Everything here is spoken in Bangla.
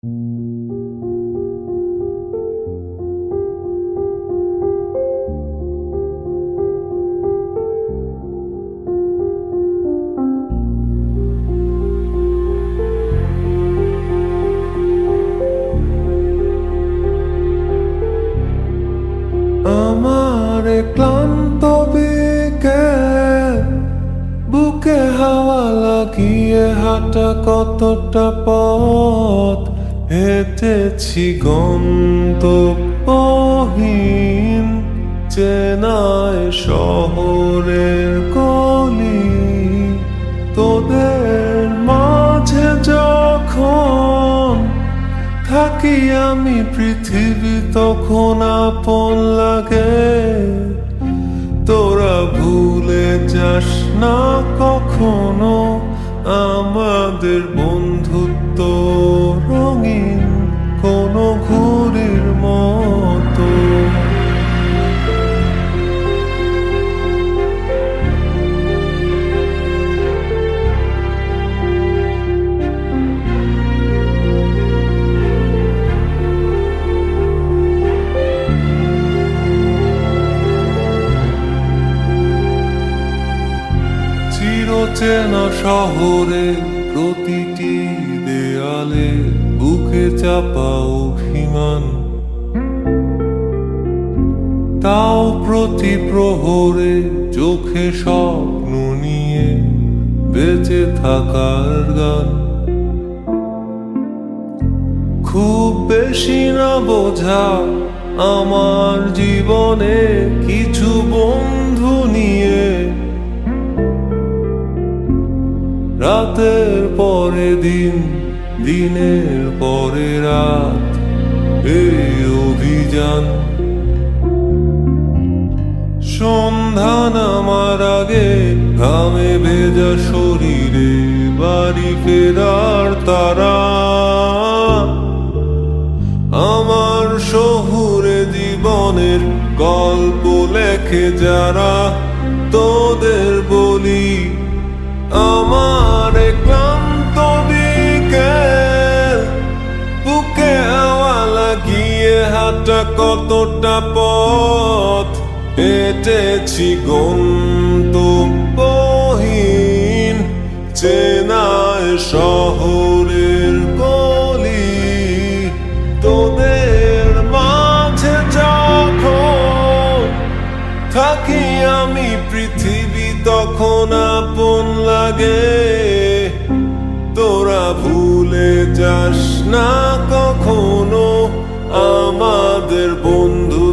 আমার ক্লান্ত বিকেল, বুকে হাওয়া লাগিয়ে হাঁটা কতটা পথ হেঁটেছি গন্তব্যহীন চেনায় শহরের গলি। তোদের মাঝে যখন থাকি আমি, পৃথিবী তখন আপন লাগে। তোরা ভুলে যাস না কখনো আমাদের বন্ধুত্ব রঙিন কোনো ঘুড়ির মতো। চিরচেনা শহরে প্রতিটি দেয়ালে বুকে চাপা অভিমান, তাও প্রতি প্রহরে চোখে স্বপ্ন নিয়ে বেঁচে থাকার গান। খুব বেশি না বোঝা আমার জীবনে কিছু বন্ধু নিয়ে, রাতের পরে দিন, দিনের পরে রাত, এই অভিযান। সন্ধ্যা নামার আগে ঘামে ভেজা শরীরে বাড়ি ফেরার তারা। আমার শহুরে জীবনের গল্প লেখে যারা, তোদের বলি আমার ক্লান্ত বিকেল, বুকে হাওয়া লাগিয়ে হাঁটা কতটা পথ হেঁটেছি গন্তব্যহীন চেনায় শহরের গলি। তোদের মাঝে যখন থাকি আমি, পৃথিবী তখন আপন লাগে। তোরা ভুলে যাস না কখনো আমাদের বন্ধু